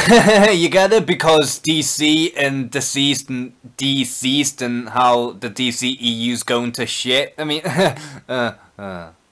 You get it? Because DC and DCEASED and how the DCEU's going to shit. I mean,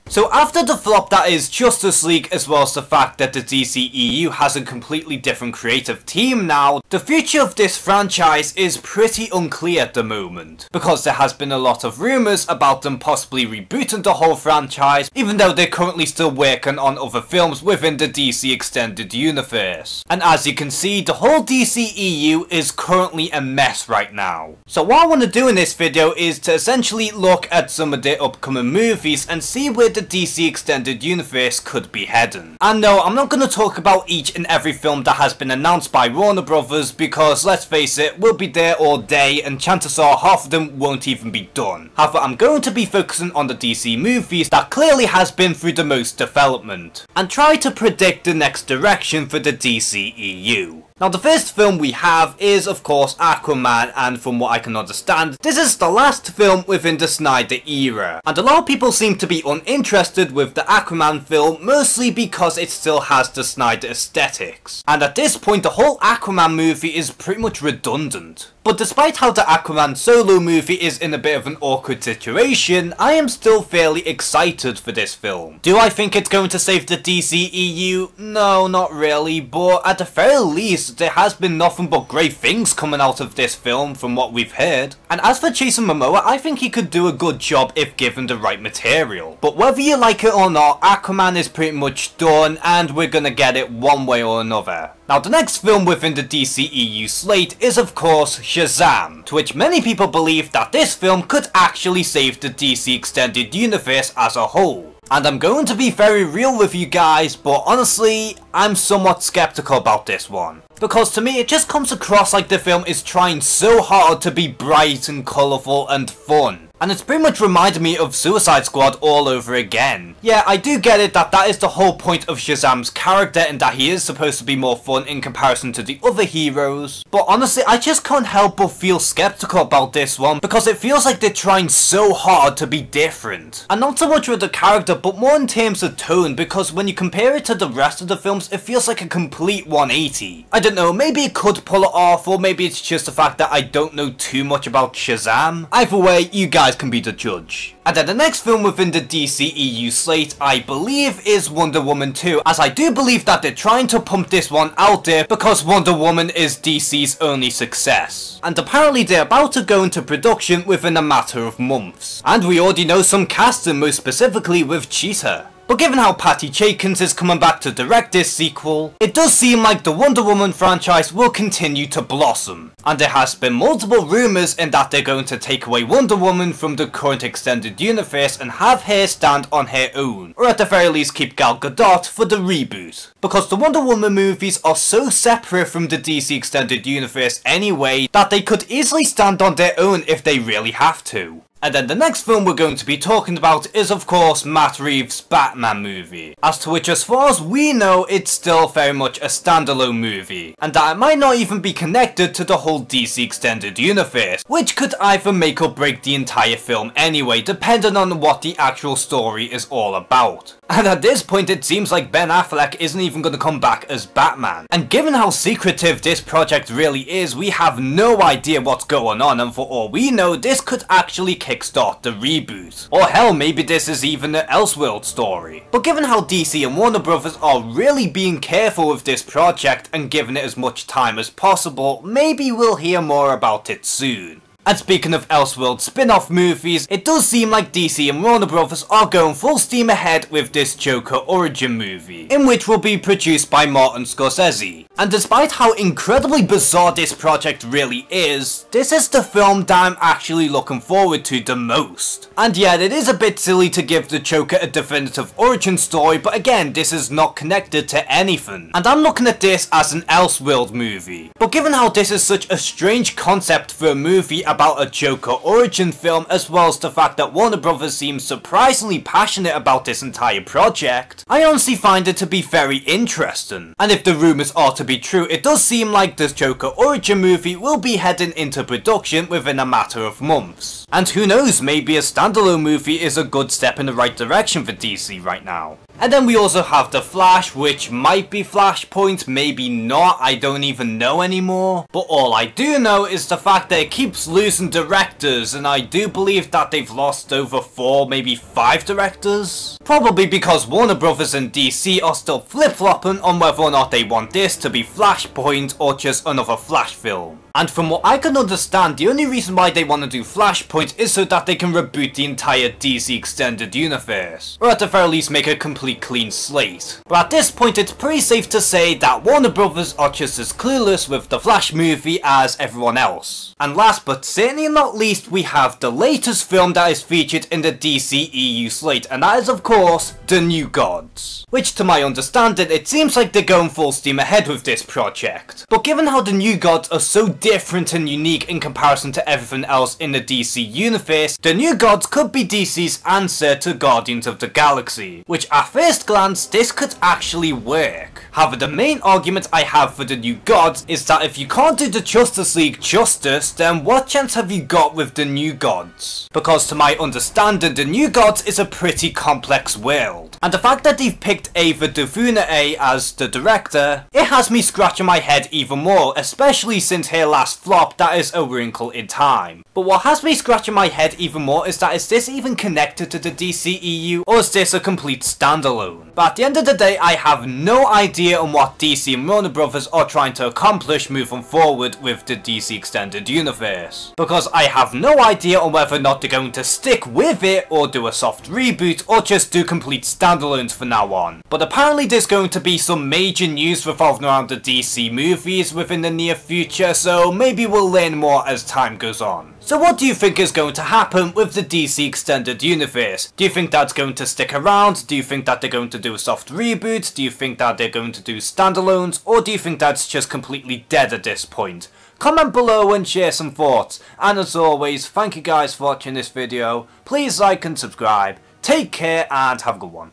So after the flop that is Justice League, as well as the fact that the DCEU has a completely different creative team now, the future of this franchise is pretty unclear at the moment, because there has been a lot of rumours about them possibly rebooting the whole franchise, even though they're currently still working on other films within the DC Extended Universe. And as you can see, the whole DCEU is currently a mess right now. So what I want to do in this video is to essentially look at some of their upcoming movies and see where the DC Extended Universe could be heading. And no, I'm not going to talk about each and every film that has been announced by Warner Brothers, because let's face it, we'll be there all day and chances are half of them won't even be done. However, I'm going to be focusing on the DC movies that clearly has been through the most development, and try to predict the next direction for the DCEU. Now the first film we have is of course Aquaman, and from what I can understand, this is the last film within the Snyder era. And a lot of people seem to be uninterested with the Aquaman film, mostly because it still has the Snyder aesthetics. And at this point the whole Aquaman movie is pretty much redundant. But despite how the Aquaman solo movie is in a bit of an awkward situation, I am still fairly excited for this film. Do I think it's going to save the DCEU? No, not really, but at the very least, there has been nothing but great things coming out of this film from what we've heard. And as for Jason Momoa, I think he could do a good job if given the right material. But whether you like it or not, Aquaman is pretty much done, and we're gonna get it one way or another. Now the next film within the DCEU slate is of course Shazam, to which many people believe that this film could actually save the DC Extended Universe as a whole. And I'm going to be very real with you guys, but honestly, I'm somewhat skeptical about this one. Because to me, it just comes across like the film is trying so hard to be bright and colourful and fun. And it's pretty much reminded me of Suicide Squad all over again. Yeah, I do get it that is the whole point of Shazam's character, and that he is supposed to be more fun in comparison to the other heroes. But honestly, I just can't help but feel skeptical about this one, because it feels like they're trying so hard to be different. And not so much with the character, but more in terms of tone, because when you compare it to the rest of the films, it feels like a complete 180. I don't know, maybe it could pull it off, or maybe it's just the fact that I don't know too much about Shazam. Either way, you guys can be the judge. And then the next film within the DCEU slate, I believe, is Wonder Woman 2, as I do believe that they're trying to pump this one out there because Wonder Woman is DC's only success. And apparently they're about to go into production within a matter of months. And we already know some casting, most specifically with Cheetah. But given how Patty Jenkins is coming back to direct this sequel, it does seem like the Wonder Woman franchise will continue to blossom. And there has been multiple rumours in that they're going to take away Wonder Woman from the current extended universe and have her stand on her own, or at the very least keep Gal Gadot for the reboot. Because the Wonder Woman movies are so separate from the DC extended universe anyway, that they could easily stand on their own if they really have to. And then the next film we're going to be talking about is of course Matt Reeves' Batman movie, as to which as far as we know it's still very much a standalone movie, and that it might not even be connected to the whole DC extended universe, which could either make or break the entire film anyway, depending on what the actual story is all about. And at this point it seems like Ben Affleck isn't even going to come back as Batman. And given how secretive this project really is, we have no idea what's going on, and for all we know this could actually kickstart the reboot. Or hell, maybe this is even an Elseworld story. But given how DC and Warner Brothers are really being careful with this project and giving it as much time as possible, maybe we'll hear more about it soon. And speaking of Elseworld spin-off movies, it does seem like DC and Warner Brothers are going full steam ahead with this Joker origin movie, in which will be produced by Martin Scorsese. And despite how incredibly bizarre this project really is, this is the film that I'm actually looking forward to the most. And yet it is a bit silly to give the Joker a definitive origin story, but again, this is not connected to anything. And I'm looking at this as an Elseworld movie. But given how this is such a strange concept for a movie about a Joker origin film, as well as the fact that Warner Brothers seems surprisingly passionate about this entire project, I honestly find it to be very interesting. And if the rumours are to be true, it does seem like this Joker origin movie will be heading into production within a matter of months. And who knows, maybe a standalone movie is a good step in the right direction for DC right now. And then we also have The Flash, which might be Flashpoint, maybe not, I don't even know anymore. But all I do know is the fact that it keeps losing directors, and I do believe that they've lost over 4, maybe 5 directors. Probably because Warner Brothers and DC are still flip-flopping on whether or not they want this to be Flashpoint or just another Flash film. And from what I can understand, the only reason why they want to do Flashpoint is so that they can reboot the entire DC Extended Universe, or at the very least make a complete clean slate. But at this point it's pretty safe to say that Warner Brothers are just as clueless with the Flash movie as everyone else. And last but certainly not least, we have the latest film that is featured in the DCEU slate, and that is of course The New Gods. Which to my understanding, it seems like they're going full steam ahead with this project. But given how The New Gods are so different and unique in comparison to everything else in the DC universe, The New Gods could be DC's answer to Guardians of the Galaxy, which at first glance this could actually work. However, the main argument I have for The New Gods is that if you can't do the Justice League justice, then what chance have you got with The New Gods? Because to my understanding, The New Gods is a pretty complex world, and the fact that they've picked Ava DuVernay as the director, it has me scratching my head even more, especially since her last flop, that is A Wrinkle in Time. But what has me scratching my head even more is that is this even connected to the DCEU, or is this a complete standalone? But at the end of the day, I have no idea on what DC and Warner Brothers are trying to accomplish moving forward with the DC Extended Universe, because I have no idea on whether or not they're going to stick with it or do a soft reboot or just do complete standalones for now on. But apparently there's going to be some major news revolving around the DC movies within the near future, so maybe we'll learn more as time goes on. So what do you think is going to happen with the DC Extended Universe? Do you think that's going to stick around? Do you think that they're going to do a soft reboot? Do you think that they're going to do standalones? Or do you think that's just completely dead at this point? Comment below and share some thoughts. And as always, thank you guys for watching this video. Please like and subscribe. Take care and have a good one.